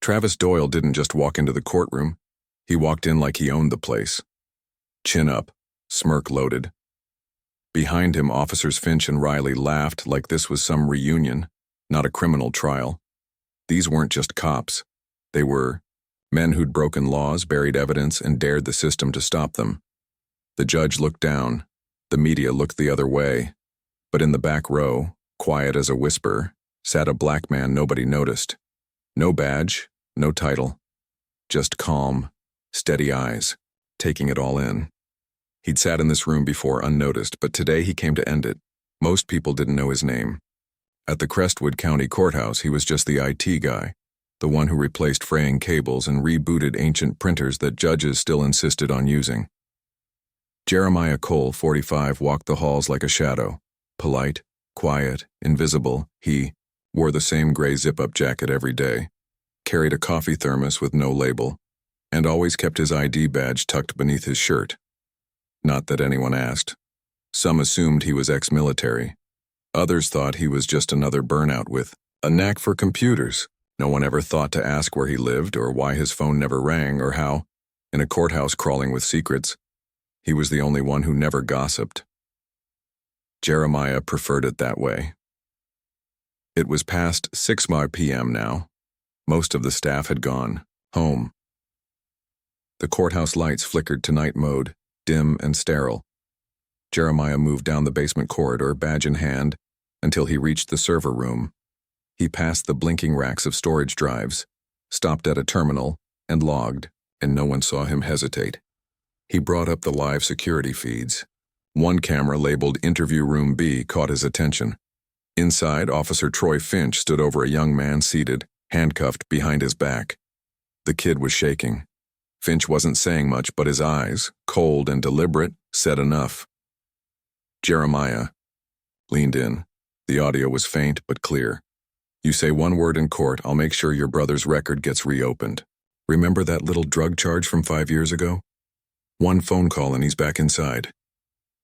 Travis Doyle didn't just walk into the courtroom. He walked in like he owned the place. Chin up, smirk loaded. Behind him, Officers Finch and Riley laughed like this was some reunion, not a criminal trial. These weren't just cops. They were men who'd broken laws, buried evidence, and dared the system to stop them. The judge looked down. The media looked the other way. But in the back row, quiet as a whisper, sat a black man nobody noticed. No badge, no title. Just calm, steady eyes, taking it all in. He'd sat in this room before unnoticed, but today he came to end it. Most people didn't know his name. At the Crestwood County Courthouse, he was just the IT guy, the one who replaced fraying cables and rebooted ancient printers that judges still insisted on using. Jeremiah Cole, 45, walked the halls like a shadow. Polite, quiet, invisible, he wore the same gray zip-up jacket every day, carried a coffee thermos with no label, and always kept his ID badge tucked beneath his shirt. Not that anyone asked. Some assumed he was ex-military. Others thought he was just another burnout with a knack for computers. No one ever thought to ask where he lived or why his phone never rang or how, in a courthouse crawling with secrets, he was the only one who never gossiped. Jeremiah preferred it that way. It was past 6 p.m. now. Most of the staff had gone home. The courthouse lights flickered to night mode, dim and sterile. Jeremiah moved down the basement corridor, badge in hand, until he reached the server room. He passed the blinking racks of storage drives, stopped at a terminal, and logged, and no one saw him hesitate. He brought up the live security feeds. One camera labeled Interview Room B caught his attention. Inside, Officer Troy Finch stood over a young man seated, handcuffed behind his back. The kid was shaking. Finch wasn't saying much, but his eyes, cold and deliberate, said enough. Jeremiah leaned in. The audio was faint but clear. You say one word in court, I'll make sure your brother's record gets reopened. Remember that little drug charge from 5 years ago? One phone call and he's back inside.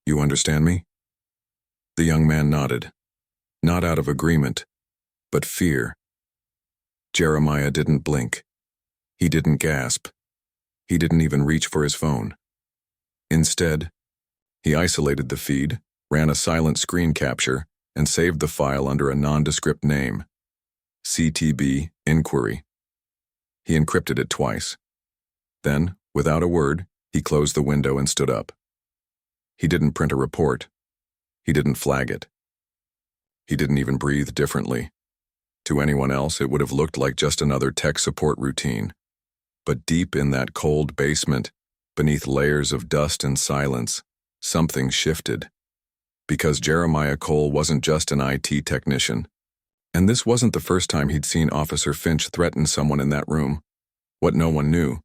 You understand me? The young man nodded. Not out of agreement, but fear. Jeremiah didn't blink. He didn't gasp. He didn't even reach for his phone. Instead, he isolated the feed, ran a silent screen capture, and saved the file under a nondescript name. CTB Inquiry. He encrypted it twice. Then, without a word, he closed the window and stood up. He didn't print a report. He didn't flag it. He didn't even breathe differently. To anyone else, it would have looked like just another tech support routine. But deep in that cold basement, beneath layers of dust and silence, something shifted. Because Jeremiah Cole wasn't just an IT technician. And this wasn't the first time he'd seen Officer Finch threaten someone in that room. What no one knew,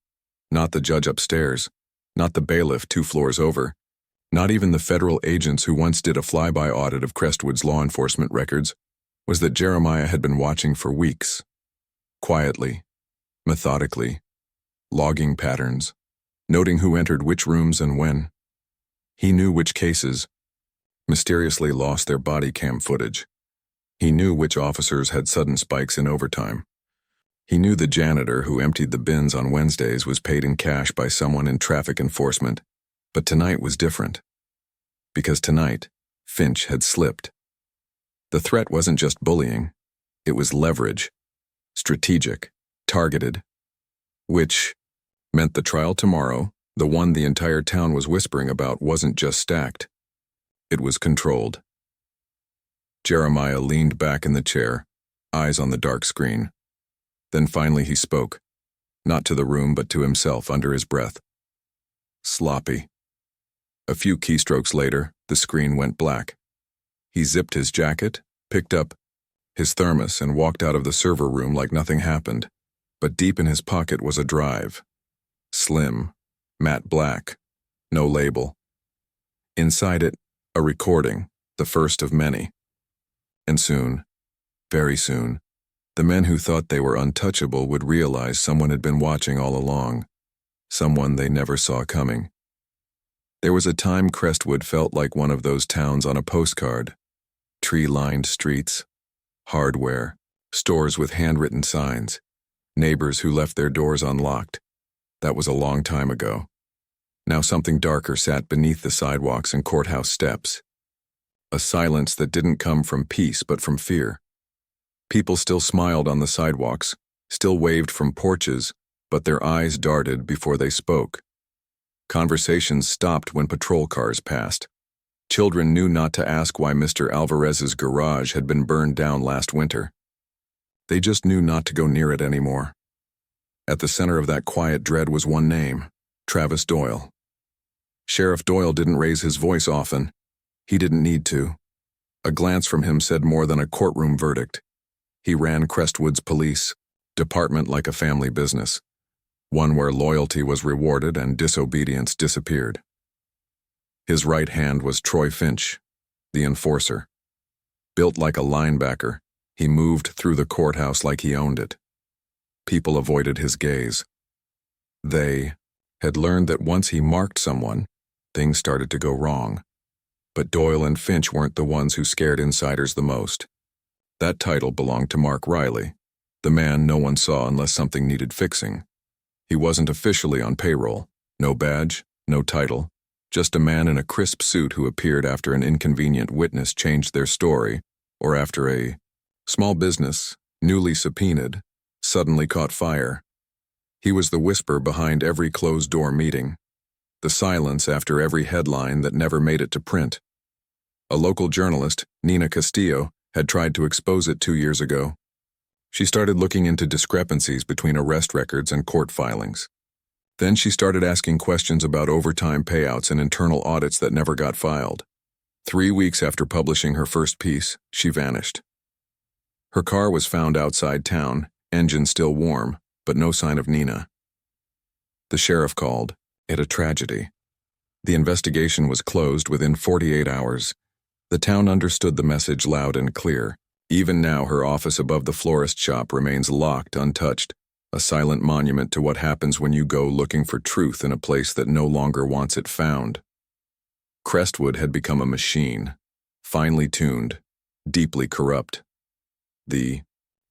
not the judge upstairs, not the bailiff 2 floors over, not even the federal agents who once did a flyby audit of Crestwood's law enforcement records, was that Jeremiah had been watching for weeks. Quietly, methodically, logging patterns, noting who entered which rooms and when. He knew which cases mysteriously lost their body cam footage. He knew which officers had sudden spikes in overtime. He knew the janitor who emptied the bins on Wednesdays was paid in cash by someone in traffic enforcement. But tonight was different. Because tonight, Finch had slipped. The threat wasn't just bullying. It was leverage. Strategic. Targeted. Which meant the trial tomorrow, the one the entire town was whispering about, wasn't just stacked. It was controlled. Jeremiah leaned back in the chair, eyes on the dark screen. Then finally he spoke. Not to the room, but to himself under his breath. Sloppy. A few keystrokes later, the screen went black. He zipped his jacket, picked up his thermos, and walked out of the server room like nothing happened. But deep in his pocket was a drive. Slim, matte black, no label. Inside it, a recording, the first of many. And soon, very soon, the men who thought they were untouchable would realize someone had been watching all along, someone they never saw coming. There was a time Crestwood felt like one of those towns on a postcard. Tree-lined streets, hardware, stores with handwritten signs. Neighbors who left their doors unlocked. That was a long time ago. Now something darker sat beneath the sidewalks and courthouse steps. A silence that didn't come from peace but from fear. People still smiled on the sidewalks, still waved from porches, but their eyes darted before they spoke. Conversations stopped when patrol cars passed. Children knew not to ask why Mr. Alvarez's garage had been burned down last winter. They just knew not to go near it anymore. At the center of that quiet dread was one name, Travis Doyle. Sheriff Doyle didn't raise his voice often. He didn't need to. A glance from him said more than a courtroom verdict. He ran Crestwood's police department like a family business, one where loyalty was rewarded and disobedience disappeared. His right hand was Troy Finch, the enforcer. Built like a linebacker, he moved through the courthouse like he owned it. People avoided his gaze. They had learned that once he marked someone, things started to go wrong. But Doyle and Finch weren't the ones who scared insiders the most. That title belonged to Mark Riley, the man no one saw unless something needed fixing. He wasn't officially on payroll, no badge, no title, just a man in a crisp suit who appeared after an inconvenient witness changed their story, or after a small business, newly subpoenaed, suddenly caught fire. He was the whisper behind every closed-door meeting, the silence after every headline that never made it to print. A local journalist, Nina Castillo, had tried to expose it 2 years ago. She started looking into discrepancies between arrest records and court filings. Then she started asking questions about overtime payouts and internal audits that never got filed. 3 weeks after publishing her first piece, she vanished. Her car was found outside town, engine still warm, but no sign of Nina. The sheriff called. It a tragedy. The investigation was closed within 48 hours. The town understood the message loud and clear. Even now, her office above the florist shop remains locked, untouched, a silent monument to what happens when you go looking for truth in a place that no longer wants it found. Crestwood had become a machine, finely tuned, deeply corrupt. The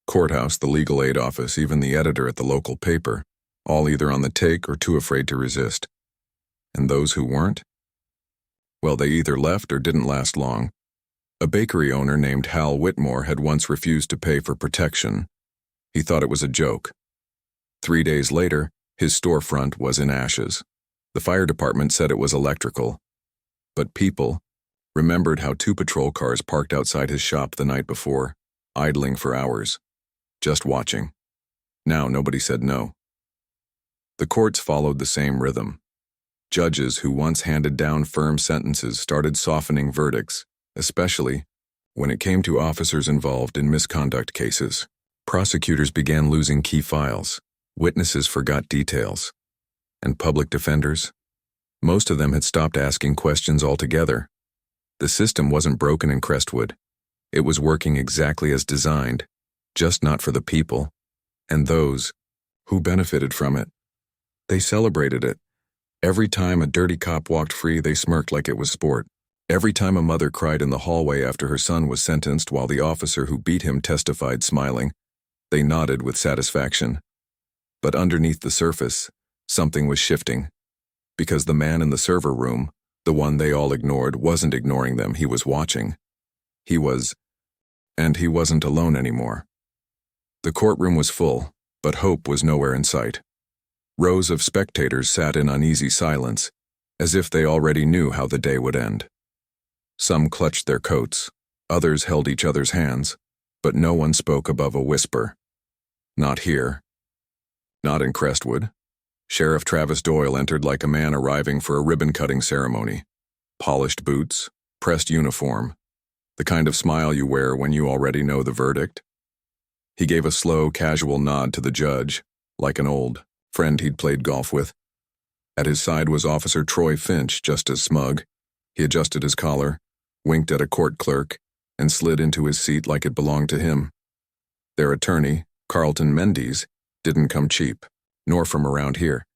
courthouse, the legal aid office, even the editor at the local paper, all either on the take or too afraid to resist. And those who weren't? Well, they either left or didn't last long. A bakery owner named Hal Whitmore had once refused to pay for protection. He thought it was a joke. 3 days later, his storefront was in ashes. The fire department said it was electrical. But people remembered how 2 patrol cars parked outside his shop the night before, idling for hours, just watching. Now nobody said no. The courts followed the same rhythm. Judges who once handed down firm sentences started softening verdicts, especially when it came to officers involved in misconduct cases. Prosecutors began losing key files, witnesses forgot details, and public defenders, most of them had stopped asking questions altogether. The system wasn't broken in Crestwood. It was working exactly as designed, just not for the people, and those who benefited from it. They celebrated it. Every time a dirty cop walked free, they smirked like it was sport. Every time a mother cried in the hallway after her son was sentenced while the officer who beat him testified smiling, they nodded with satisfaction. But underneath the surface, something was shifting. Because the man in the server room, the one they all ignored, wasn't ignoring them, he was watching. And he wasn't alone anymore. The courtroom was full, but hope was nowhere in sight. Rows of spectators sat in uneasy silence, as if they already knew how the day would end. Some clutched their coats, others held each other's hands, but no one spoke above a whisper. Not here. Not in Crestwood. Sheriff Travis Doyle entered like a man arriving for a ribbon-cutting ceremony. Polished boots, pressed uniform, the kind of smile you wear when you already know the verdict. He gave a slow, casual nod to the judge, like an old friend he'd played golf with. At his side was Officer Troy Finch, just as smug. He adjusted his collar, winked at a court clerk, and slid into his seat like it belonged to him. Their attorney, Carlton Mendes, didn't come cheap, nor from around here.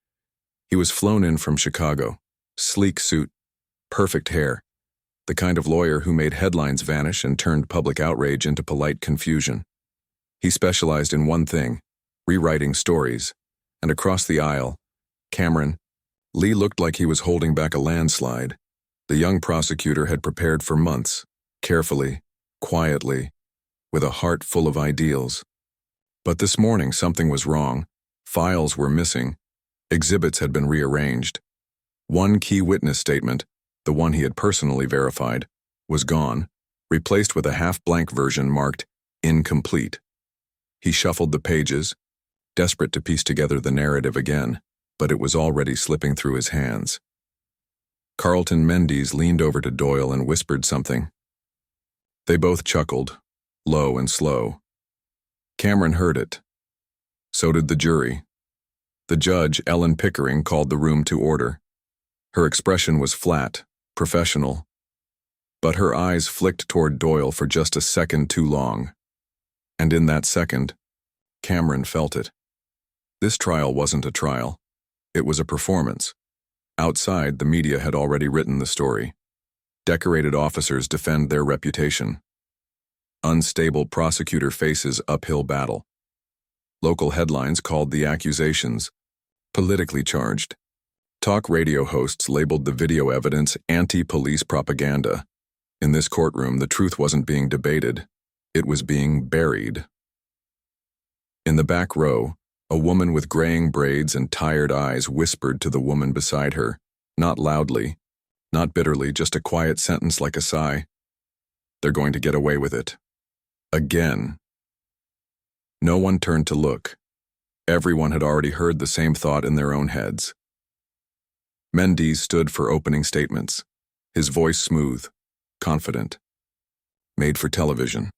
He was flown in from Chicago, sleek suit, perfect hair, the kind of lawyer who made headlines vanish and turned public outrage into polite confusion. He specialized in one thing, rewriting stories, and across the aisle, Cameron, Lee looked like he was holding back a landslide. The young prosecutor had prepared for months, carefully, quietly, with a heart full of ideals. But this morning something was wrong. Files were missing. Exhibits had been rearranged. One key witness statement, the one he had personally verified, was gone, replaced with a half-blank version marked incomplete. He shuffled the pages, desperate to piece together the narrative again, but it was already slipping through his hands. Carlton Mendes leaned over to Doyle and whispered something. They both chuckled, low and slow. Cameron heard it. So did the jury. The judge, Ellen Pickering, called the room to order. Her expression was flat, professional, but her eyes flicked toward Doyle for just a second too long. And in that second, Cameron felt it. This trial wasn't a trial. It was a performance. Outside, the media had already written the story. Decorated officers defend their reputation. Unstable prosecutor faces uphill battle. Local headlines called the accusations politically charged. Talk radio hosts labeled the video evidence anti-police propaganda. In this courtroom, the truth wasn't being debated. It was being buried. In the back row, a woman with graying braids and tired eyes whispered to the woman beside her, not loudly, not bitterly, just a quiet sentence like a sigh. They're going to get away with it. Again. No one turned to look. Everyone had already heard the same thought in their own heads. Mendes stood for opening statements, his voice smooth, confident. Made for television.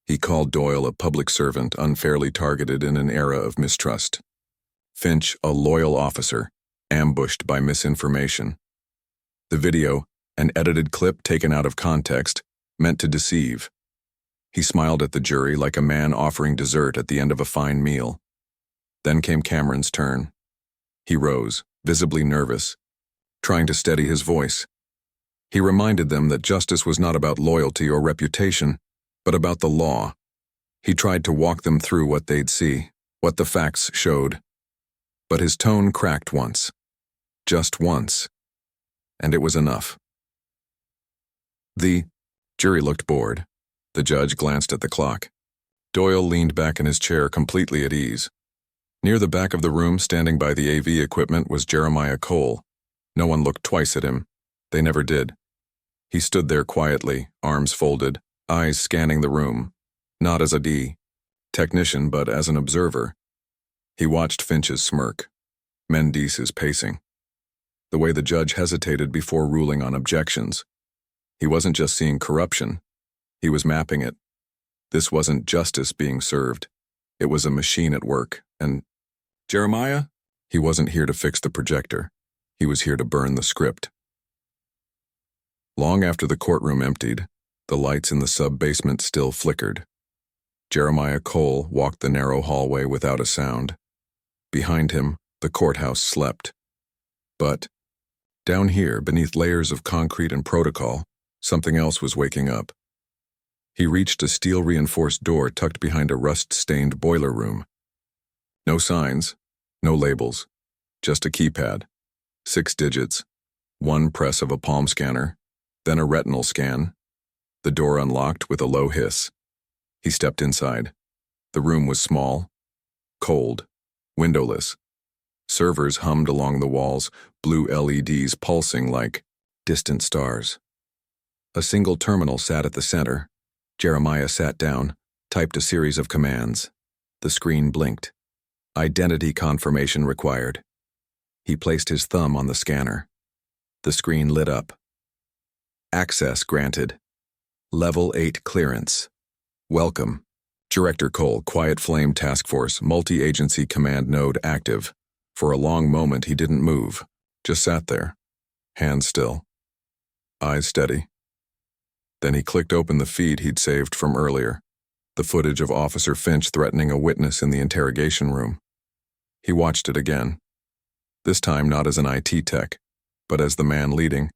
He called Doyle a public servant unfairly targeted in an era of mistrust. Finch, a loyal officer, ambushed by misinformation. The video, an edited clip taken out of context, meant to deceive. He smiled at the jury like a man offering dessert at the end of a fine meal. Then came Cameron's turn. He rose, visibly nervous, trying to steady his voice. He reminded them that justice was not about loyalty or reputation, but about the law. He tried to walk them through what they'd see, what the facts showed. But his tone cracked once. Just once. And it was enough. The jury looked bored. The judge glanced at the clock. Doyle leaned back in his chair, completely at ease. Near the back of the room, standing by the AV equipment, was Jeremiah Cole. No one looked twice at him. They never did. He stood there quietly, arms folded, eyes scanning the room, not as a technician, but as an observer. He watched Finch's smirk, Mendes's pacing, the way the judge hesitated before ruling on objections. He wasn't just seeing corruption. He was mapping it. This wasn't justice being served. It was a machine at work, and Jeremiah? He wasn't here to fix the projector. He was here to burn the script. Long after the courtroom emptied, the lights in the sub-basement still flickered. Jeremiah Cole walked the narrow hallway without a sound. Behind him, the courthouse slept. But down here, beneath layers of concrete and protocol, something else was waking up. He reached a steel-reinforced door tucked behind a rust-stained boiler room. No signs, no labels, just a keypad, 6 digits, one press of a palm scanner, then a retinal scan. The door unlocked with a low hiss. He stepped inside. The room was small, cold, windowless. Servers hummed along the walls, blue LEDs pulsing like distant stars. A single terminal sat at the center. Jeremiah sat down, typed a series of commands. The screen blinked. Identity confirmation required. He placed his thumb on the scanner. The screen lit up. Access granted. Level 8 clearance. Welcome. Director Cole, Quiet Flame Task Force, Multi-Agency Command Node active. For a long moment he didn't move, just sat there, hands still, eyes steady. Then he clicked open the feed he'd saved from earlier, the footage of Officer Finch threatening a witness in the interrogation room. He watched it again, this time not as an IT tech, but as the man leading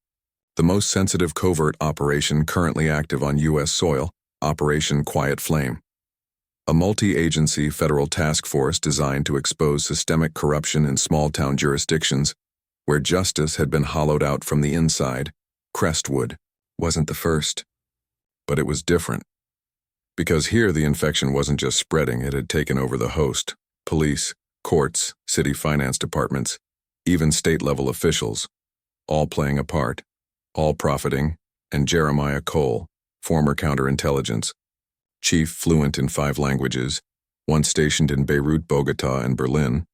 the most sensitive covert operation currently active on U.S. soil, Operation Quiet Flame. a multi-agency federal task force designed to expose systemic corruption in small-town jurisdictions where justice had been hollowed out from the inside. Crestwood wasn't the first, but it was different. Because here the infection wasn't just spreading, it had taken over the host, police, courts, city finance departments, even state-level officials, all playing a part, all profiting, and Jeremiah Cole, former counterintelligence, chief fluent in 5 languages, once stationed in Beirut, Bogota, and Berlin,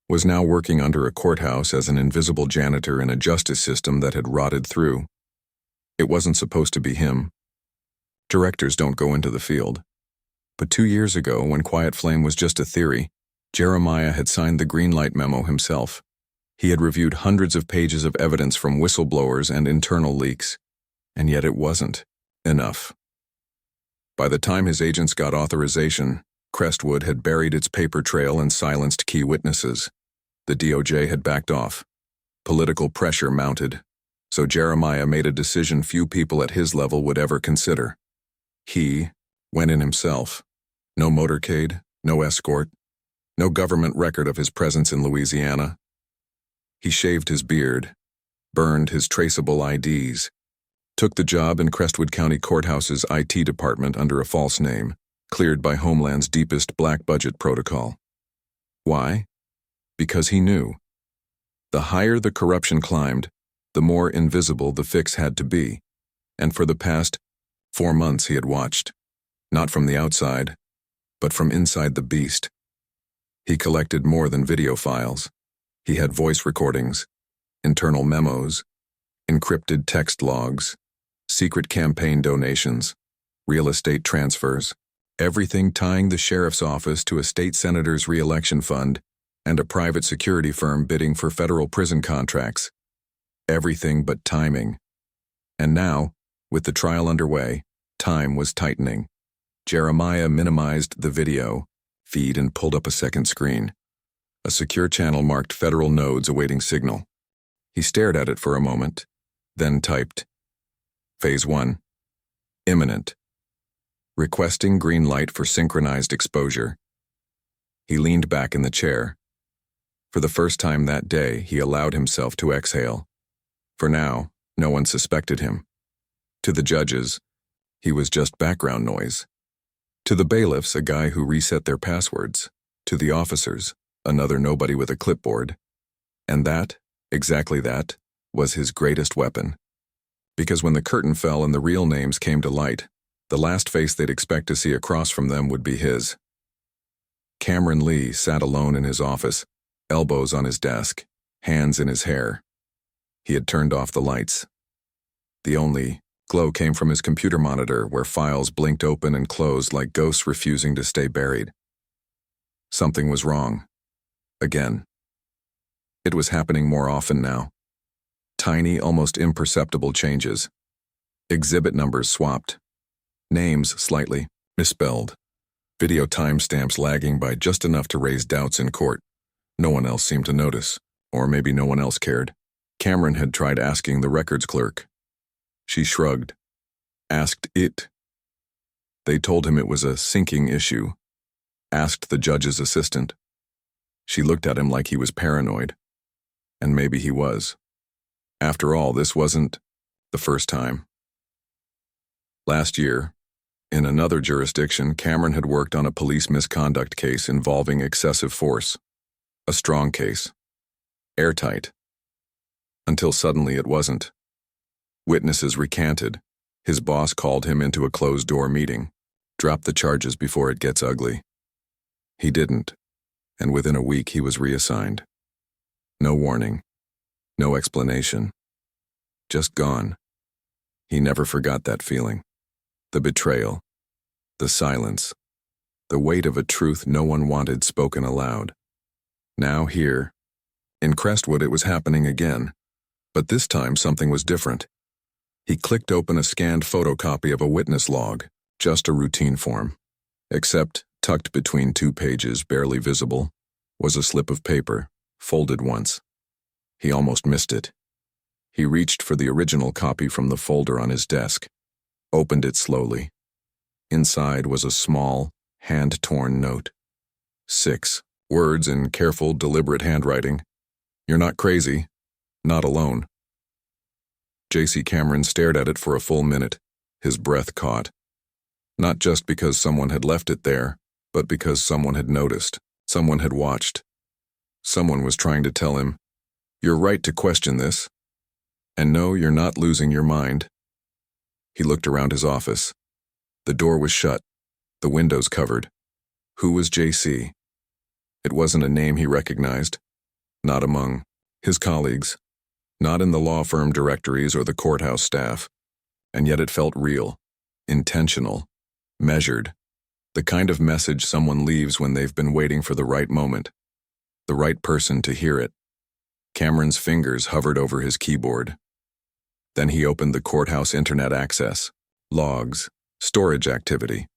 was now working under a courthouse as an invisible janitor in a justice system that had rotted through. It wasn't supposed to be him. Directors don't go into the field. But 2 years ago, when Quiet Flame was just a theory, Jeremiah had signed the green light memo himself. He had reviewed hundreds of pages of evidence from whistleblowers and internal leaks, and yet it wasn't enough. By the time his agents got authorization, Crestwood had buried its paper trail and silenced key witnesses. The DOJ had backed off. Political pressure mounted, so Jeremiah made a decision few people at his level would ever consider. He went in himself. No motorcade, no escort, no government record of his presence in Louisiana. He shaved his beard, burned his traceable IDs, took the job in Crestwood County Courthouse's IT department under a false name, cleared by Homeland's deepest black budget protocol. Why? Because he knew. The higher the corruption climbed, the more invisible the fix had to be, and for the past 4 months he had watched, not from the outside, but from inside the beast. He collected more than video files. He had voice recordings, internal memos, encrypted text logs, secret campaign donations, real estate transfers, everything tying the sheriff's office to a state senator's re-election fund and a private security firm bidding for federal prison contracts. Everything but timing. And now, with the trial underway, time was tightening. Jeremiah minimized the video feed and pulled up a second screen. A secure channel marked federal nodes awaiting signal. He stared at it for a moment, then typed, Phase 1. Imminent. Requesting green light for synchronized exposure. He leaned back in the chair. For the first time that day, he allowed himself to exhale. For now, no one suspected him. To the judges, he was just background noise. To the bailiffs, a guy who reset their passwords. To the officers, another nobody with a clipboard. And that, exactly that, was his greatest weapon. Because when the curtain fell and the real names came to light, the last face they'd expect to see across from them would be his. Cameron Lee sat alone in his office, elbows on his desk, hands in his hair. He had turned off the lights. The only glow came from his computer monitor, where files blinked open and closed like ghosts refusing to stay buried. Something was wrong. Again. It was happening more often now. Tiny, almost imperceptible changes. Exhibit numbers swapped. Names slightly misspelled. Video timestamps lagging by just enough to raise doubts in court. No one else seemed to notice, or maybe no one else cared. Cameron had tried asking the records clerk. She shrugged. Asked it. They told him it was a sinking issue. Asked the judge's assistant. She looked at him like he was paranoid. And maybe he was. After all, this wasn't the first time. Last year, in another jurisdiction, Cameron had worked on a police misconduct case involving excessive force. A strong case. Airtight. Until suddenly it wasn't. Witnesses recanted. His boss called him into a closed-door meeting. Drop the charges before it gets ugly. He didn't, and within a week he was reassigned. No warning. No explanation. Just gone. He never forgot that feeling. The betrayal. The silence. The weight of a truth no one wanted spoken aloud. Now here, in Crestwood, it was happening again. But this time something was different. He clicked open a scanned photocopy of a witness log, just a routine form. Except, tucked between 2 pages, barely visible, was a slip of paper, folded once. He almost missed it. He reached for the original copy from the folder on his desk, opened it slowly. Inside was a small, hand-torn note. 6 words in careful, deliberate handwriting. You're not crazy. Not alone. J.C. Cameron stared at it for a full minute, his breath caught. Not just because someone had left it there, but because someone had noticed, someone had watched. Someone was trying to tell him, "You're right to question this. And no, you're not losing your mind." He looked around his office. The door was shut, the windows covered. Who was J.C.? It wasn't a name he recognized, not among his colleagues, not in the law firm directories or the courthouse staff, and yet it felt real, intentional, measured, the kind of message someone leaves when they've been waiting for the right moment, the right person to hear it. Cameron's fingers hovered over his keyboard. Then he opened the courthouse internet access, logs, storage activity.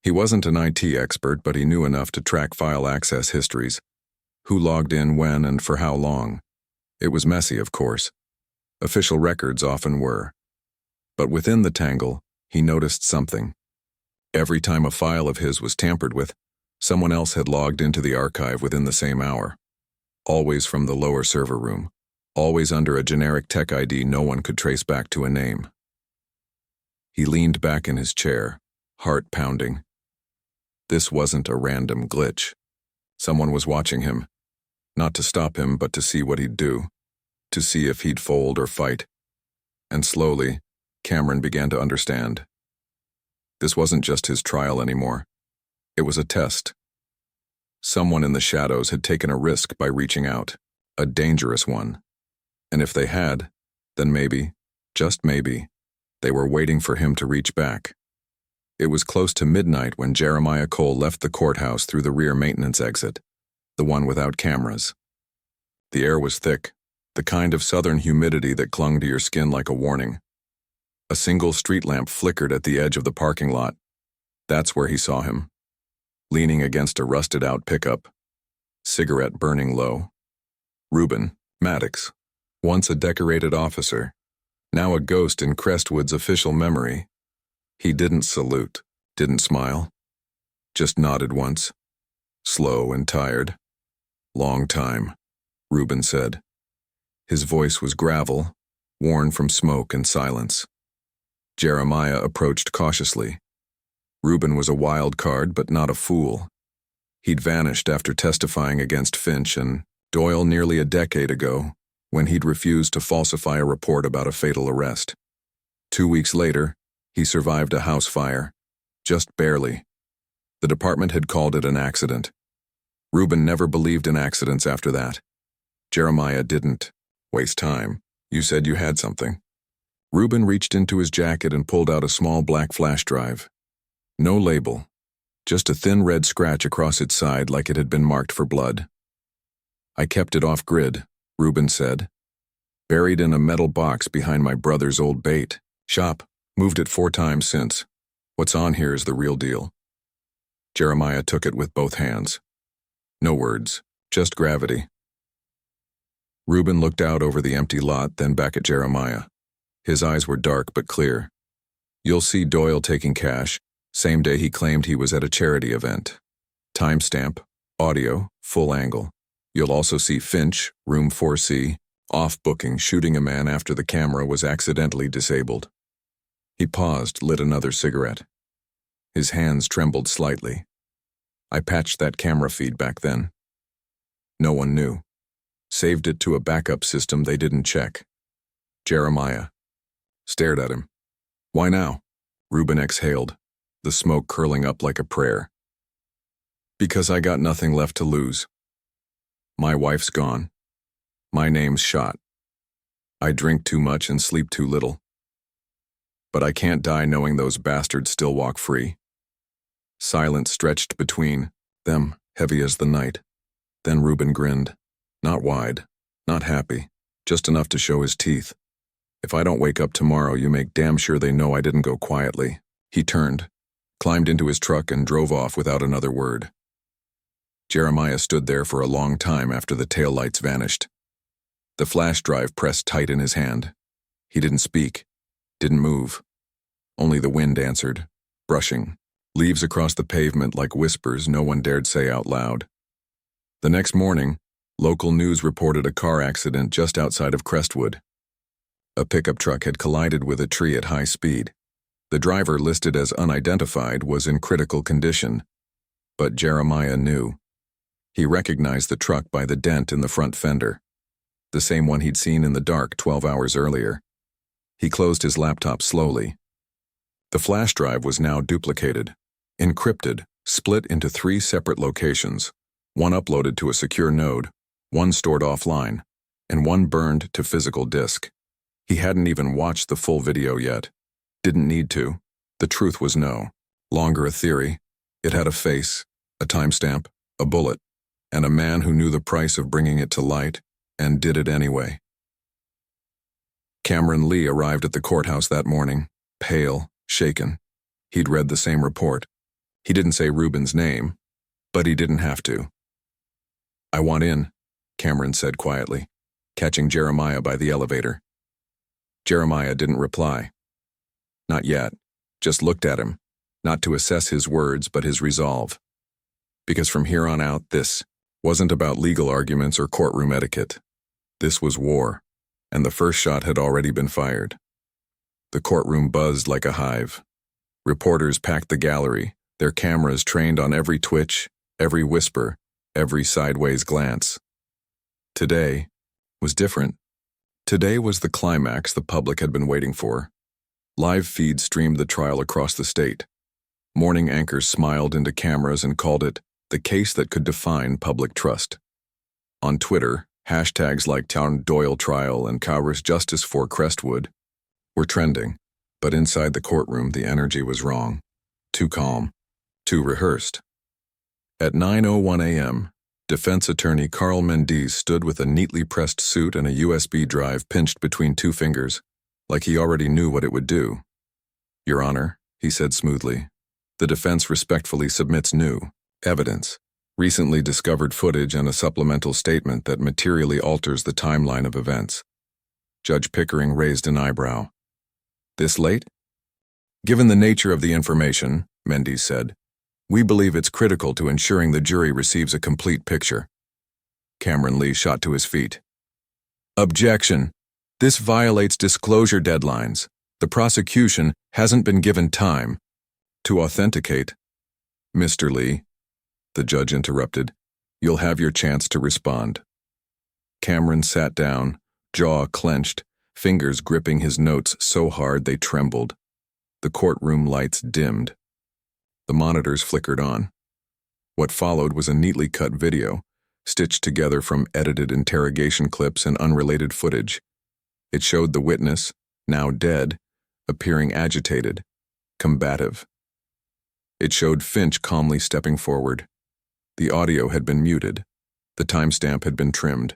He wasn't an IT expert, but he knew enough to track file access histories. Who logged in when and for how long. It was messy, of course. Official records often were. But within the tangle, he noticed something. Every time a file of his was tampered with, someone else had logged into the archive within the same hour. Always from the lower server room. Always under a generic tech ID no one could trace back to a name. He leaned back in his chair, heart pounding. This wasn't a random glitch. Someone was watching him. Not to stop him, but to see what he'd do. To see if he'd fold or fight. And slowly, Cameron began to understand. This wasn't just his trial anymore. It was a test. Someone in the shadows had taken a risk by reaching out. A dangerous one. And if they had, then maybe, just maybe, they were waiting for him to reach back. It was close to midnight when Jeremiah Cole left the courthouse through the rear maintenance exit, the one without cameras. The air was thick, the kind of southern humidity that clung to your skin like a warning. A single street lamp flickered at the edge of the parking lot. That's where he saw him. Leaning against a rusted-out pickup, cigarette burning low. Reuben Maddox, once a decorated officer, now a ghost in Crestwood's official memory. He didn't salute, didn't smile, just nodded once. Slow and tired. "Long time," Reuben said. His voice was gravel, worn from smoke and silence. Jeremiah approached cautiously. Reuben was a wild card, but not a fool. He'd vanished after testifying against Finch and Doyle nearly a decade ago, when he'd refused to falsify a report about a fatal arrest. 2 weeks later, he survived a house fire. Just barely. The department had called it an accident. Reuben never believed in accidents after that. Jeremiah didn't. "Waste time. You said you had something." Reuben reached into his jacket and pulled out a small black flash drive. No label. Just a thin red scratch across its side like it had been marked for blood. "I kept it off grid," Reuben said. "Buried in a metal box behind my brother's old bait shop. Moved it 4 times since. What's on here is the real deal." Jeremiah took it with both hands. No words, just gravity. Reuben looked out over the empty lot, then back at Jeremiah. His eyes were dark but clear. "You'll see Doyle taking cash, same day he claimed he was at a charity event. Timestamp, audio, full angle. You'll also see Finch, room 4C, off-booking, shooting a man after the camera was accidentally disabled." He paused, lit another cigarette. His hands trembled slightly. "I patched that camera feed back then. No one knew. Saved it to a backup system they didn't check." Jeremiah stared at him. "Why now?" Reuben exhaled, the smoke curling up like a prayer. "Because I got nothing left to lose. My wife's gone. My name's shot. I drink too much and sleep too little. But I can't die knowing those bastards still walk free." Silence stretched between them, heavy as the night. Then Reuben grinned. Not wide, not happy, just enough to show his teeth. "If I don't wake up tomorrow, you make damn sure they know I didn't go quietly." He turned, climbed into his truck and drove off without another word. Jeremiah stood there for a long time after the taillights vanished. The flash drive pressed tight in his hand. He didn't speak, didn't move. Only the wind answered, brushing, leaves across the pavement like whispers no one dared say out loud. The next morning, local news reported a car accident just outside of Crestwood. A pickup truck had collided with a tree at high speed. The driver, listed as unidentified, was in critical condition. But Jeremiah knew. He recognized the truck by the dent in the front fender, the same one he'd seen in the dark 12 hours earlier. He closed his laptop slowly. The flash drive was now duplicated, encrypted, split into 3 separate locations, one uploaded to a secure node, one stored offline, and one burned to physical disk. He hadn't even watched the full video yet. Didn't need to. The truth was no longer a theory. It had a face, a timestamp, a bullet, and a man who knew the price of bringing it to light and did it anyway. Cameron Lee arrived at the courthouse that morning, pale, shaken. He'd read the same report. He didn't say Ruben's name, but he didn't have to. "I want in," Cameron said quietly, catching Jeremiah by the elevator. Jeremiah didn't reply. Not yet, just looked at him, not to assess his words but his resolve. Because from here on out, this wasn't about legal arguments or courtroom etiquette. This was war, and the first shot had already been fired. The courtroom buzzed like a hive. Reporters packed the gallery, their cameras trained on every twitch, every whisper, every sideways glance. Today was different. Today was the climax the public had been waiting for. Live feeds streamed the trial across the state. Morning anchors smiled into cameras and called it the case that could define public trust. On Twitter, hashtags like Town Doyle Trial and Cowris Justice for Crestwood were trending, but inside the courtroom the energy was wrong. Too calm, too rehearsed. At 9:01 a.m., defense attorney Carl Mendes stood with a neatly pressed suit and a USB drive pinched between 2 fingers, like he already knew what it would do. "Your Honor," he said smoothly, "the defense respectfully submits new evidence, recently discovered footage and a supplemental statement that materially alters the timeline of events." Judge Pickering raised an eyebrow. "This late?" "Given the nature of the information," Mendes said, "we believe it's critical to ensuring the jury receives a complete picture." Cameron Lee shot to his feet. "Objection! This violates disclosure deadlines. The prosecution hasn't been given time to authenticate." "Mr. Lee," the judge interrupted, "you'll have your chance to respond." Cameron sat down, jaw clenched, fingers gripping his notes so hard they trembled. The courtroom lights dimmed. The monitors flickered on. What followed was a neatly cut video, stitched together from edited interrogation clips and unrelated footage. It showed the witness, now dead, appearing agitated, combative. It showed Finch calmly stepping forward. The audio had been muted. The timestamp had been trimmed.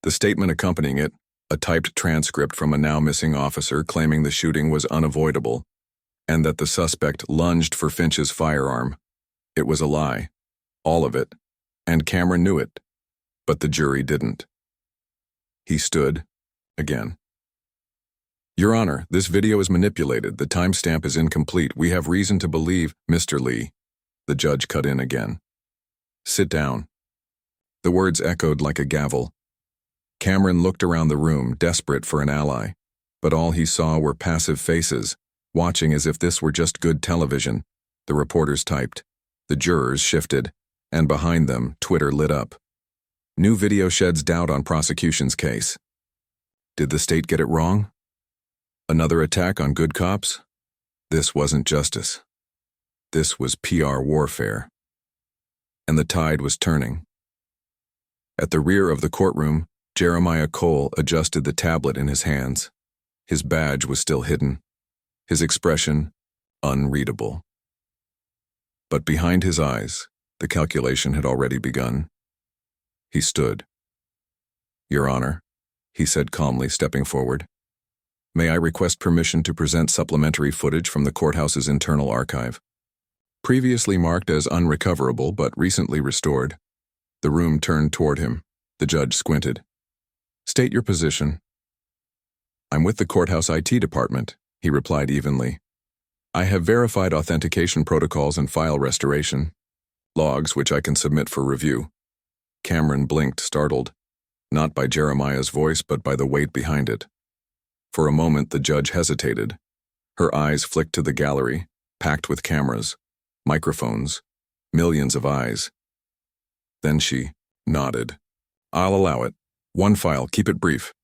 The statement accompanying it, a typed transcript from a now-missing officer claiming the shooting was unavoidable, and that the suspect lunged for Finch's firearm. It was a lie. All of it. And Cameron knew it. But the jury didn't. He stood, again. "Your Honor, this video is manipulated. The timestamp is incomplete. We have reason to believe," "Mr. Lee," the judge cut in again. "Sit down." The words echoed like a gavel. Cameron looked around the room, desperate for an ally, but all he saw were passive faces, watching as if this were just good television. The reporters typed. The jurors shifted, and behind them, Twitter lit up. New video sheds doubt on prosecution's case. Did the state get it wrong? Another attack on good cops? This wasn't justice. This was PR warfare. And the tide was turning. At the rear of the courtroom, Jeremiah Cole adjusted the tablet in his hands. His badge was still hidden. His expression, unreadable. But behind his eyes, the calculation had already begun. He stood. "Your Honor," he said calmly, stepping forward, "may I request permission to present supplementary footage from the courthouse's internal archive? Previously marked as unrecoverable but recently restored." The room turned toward him. The judge squinted. "State your position." "I'm with the courthouse IT department," he replied evenly. I have verified authentication protocols and file restoration. Logs which I can submit for review. Cameron blinked, startled, not by Jeremiah's voice but by the weight behind it. For a moment the judge hesitated. Her eyes flicked to the gallery, packed with cameras, microphones, millions of eyes. Then she nodded. I'll allow it. One file, keep it brief.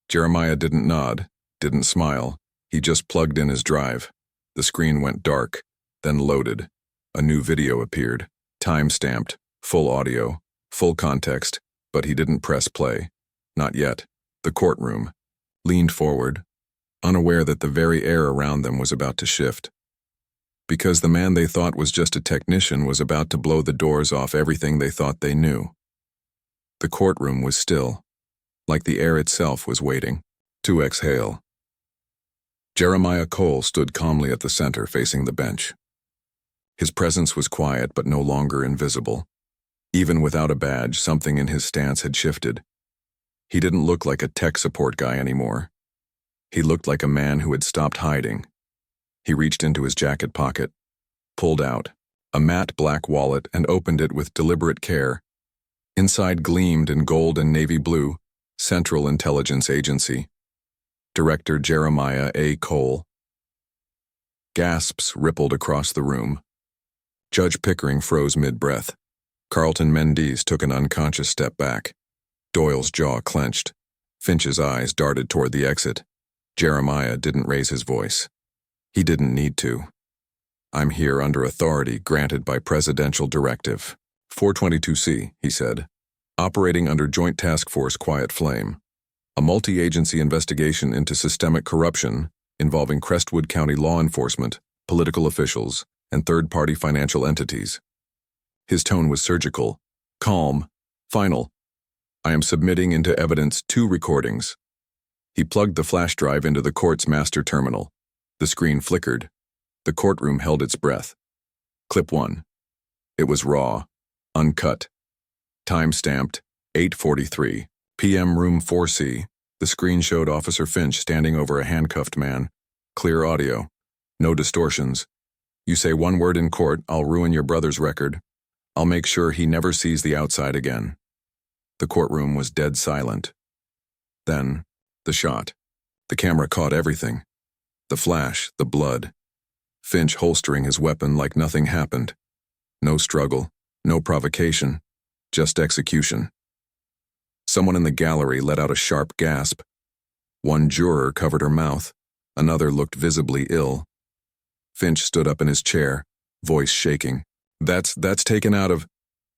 Jeremiah didn't nod, didn't smile. He just plugged in his drive. The screen went dark, then loaded. A new video appeared, time-stamped, full audio, full context, but he didn't press play. Not yet. The courtroom leaned forward, unaware that the very air around them was about to shift. Because the man they thought was just a technician was about to blow the doors off everything they thought they knew. The courtroom was still, like the air itself was waiting to exhale. Jeremiah Cole stood calmly at the center, facing the bench. His presence was quiet but no longer invisible. Even without a badge, something in his stance had shifted. He didn't look like a tech support guy anymore. He looked like a man who had stopped hiding. He reached into his jacket pocket, pulled out a matte black wallet and opened it with deliberate care. Inside gleamed in gold and navy blue, Central Intelligence Agency. Director Jeremiah A. Cole. Gasps rippled across the room. Judge Pickering froze mid-breath. Carlton Mendes took an unconscious step back. Doyle's jaw clenched. Finch's eyes darted toward the exit. Jeremiah didn't raise his voice. He didn't need to. I'm here under authority granted by Presidential Directive 422C, he said, operating under Joint Task Force Quiet Flame, a multi-agency investigation into systemic corruption involving Crestwood County law enforcement, political officials, and third-party financial entities. His tone was surgical, calm, final. I am submitting into evidence 2 recordings. He plugged the flash drive into the court's master terminal. The screen flickered. The courtroom held its breath. Clip 1. It was raw, uncut. Time-stamped, 8:43 p.m. room 4C. The screen showed Officer Finch standing over a handcuffed man. Clear audio. No distortions. You say one word in court, I'll ruin your brother's record. I'll make sure he never sees the outside again. The courtroom was dead silent. Then, the shot. The camera caught everything. The flash, the blood. Finch holstering his weapon like nothing happened. No struggle, no provocation, just execution. Someone in the gallery let out a sharp gasp. One juror covered her mouth. Another looked visibly ill. Finch stood up in his chair, voice shaking. That's taken out of...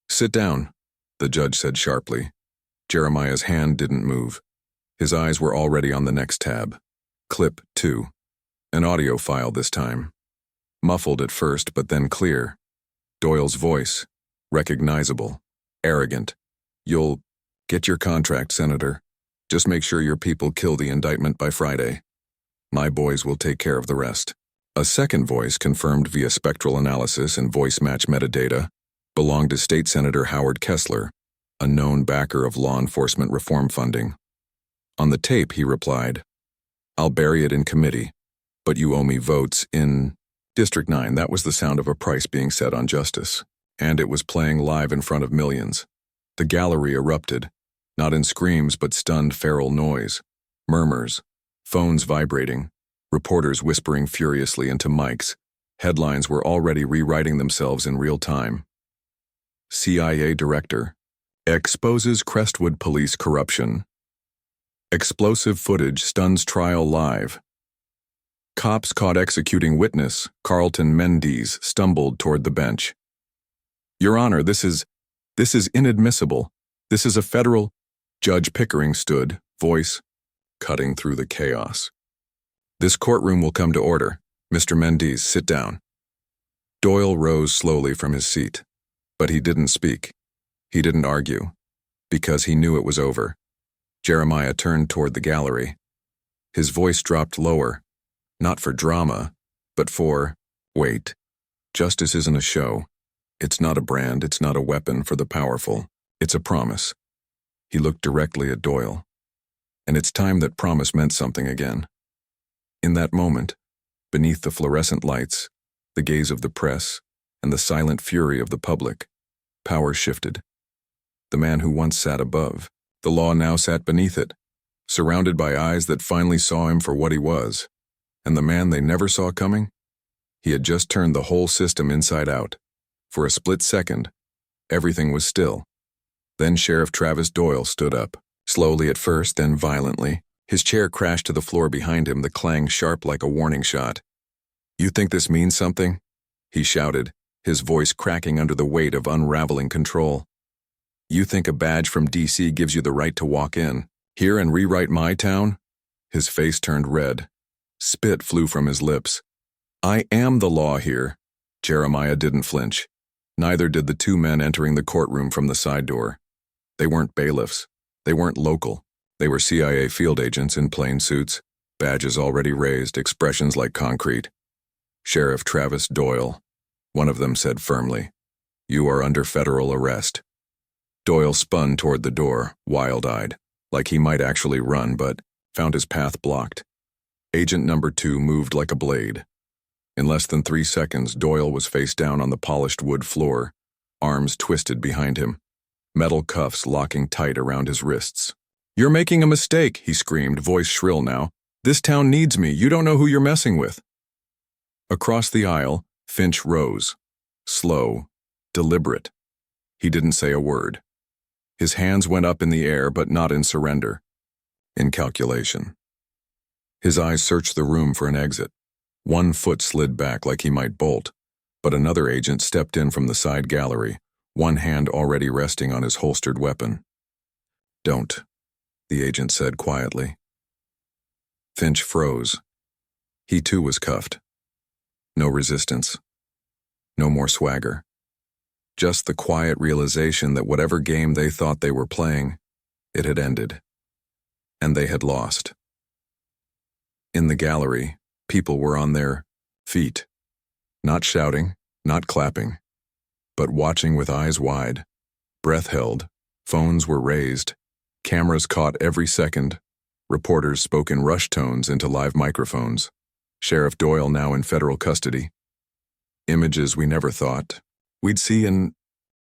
Sit down, the judge said sharply. Jeremiah's hand didn't move. His eyes were already on the next tab. Clip 2. An audio file this time. Muffled at first, but then clear. Doyle's voice. Recognizable. Arrogant. You'll get your contract, Senator. Just make sure your people kill the indictment by Friday. My boys will take care of the rest. A second voice, confirmed via spectral analysis and voice match metadata, belonged to State Senator Howard Kessler, a known backer of law enforcement reform funding. On the tape, he replied, I'll bury it in committee, but you owe me votes in District 9. That was the sound of a price being set on justice, and it was playing live in front of millions. The gallery erupted, not in screams but stunned feral noise, murmurs, phones vibrating, reporters whispering furiously into mics. Headlines were already rewriting themselves in real time. CIA Director exposes Crestwood Police corruption. Explosive footage stuns trial live. Cops caught executing witness, Carlton Mendes, stumbled toward the bench. Your Honor, this is inadmissible. This is a federal... Judge Pickering stood, voice cutting through the chaos. This courtroom will come to order. Mr. Mendes, sit down. Doyle rose slowly from his seat, but he didn't speak. He didn't argue, because he knew it was over. Jeremiah turned toward the gallery. His voice dropped lower, not for drama, but for, wait, justice isn't a show. It's not a brand, it's not a weapon for the powerful. It's a promise. He looked directly at Doyle. And it's time that promise meant something again. In that moment, Beneath the fluorescent lights, the gaze of the press, and the silent fury of the public, power shifted. The man who once sat above, the law now sat beneath it, surrounded by eyes that finally saw him for what he was. And the man they never saw coming? He had just turned the whole system inside out. For a split second, everything was still. Then Sheriff Travis Doyle stood up, slowly at first, then violently. His chair crashed to the floor behind him, the clang sharp like a warning shot. "You think this means something?" he shouted, his voice cracking under the weight of unraveling control. "You think a badge from DC gives you the right to walk in, here and rewrite my town?" His face turned red. Spit flew from his lips. "I am the law here." Jeremiah didn't flinch. Neither did the two men entering the courtroom from the side door. They weren't bailiffs. They weren't local. They were CIA field agents in plain suits, badges already raised, expressions like concrete. "Sheriff Travis Doyle," one of them said firmly. "You are under federal arrest." Doyle spun toward the door, wild-eyed, like he might actually run, but found his path blocked. Agent number 2 moved like a blade. In less than 3 seconds, Doyle was face down on the polished wood floor, arms twisted behind him, metal cuffs locking tight around his wrists. "You're making a mistake," he screamed, voice shrill now. "This town needs me. You don't know who you're messing with." Across the aisle, Finch rose. Slow, deliberate. He didn't say a word. His hands went up in the air, but not in surrender. In calculation. His eyes searched the room for an exit. One foot slid back like he might bolt, but another agent stepped in from the side gallery, one hand already resting on his holstered weapon. "Don't," the agent said quietly. Finch froze. He too was cuffed. No resistance. No more swagger. Just the quiet realization that whatever game they thought they were playing, it had ended. And they had lost. In the gallery, people were on their feet. Not shouting, not clapping, but watching with eyes wide, breath held, phones were raised, cameras caught every second, reporters spoke in rush tones into live microphones. Sheriff Doyle now in federal custody. Images we never thought we'd see in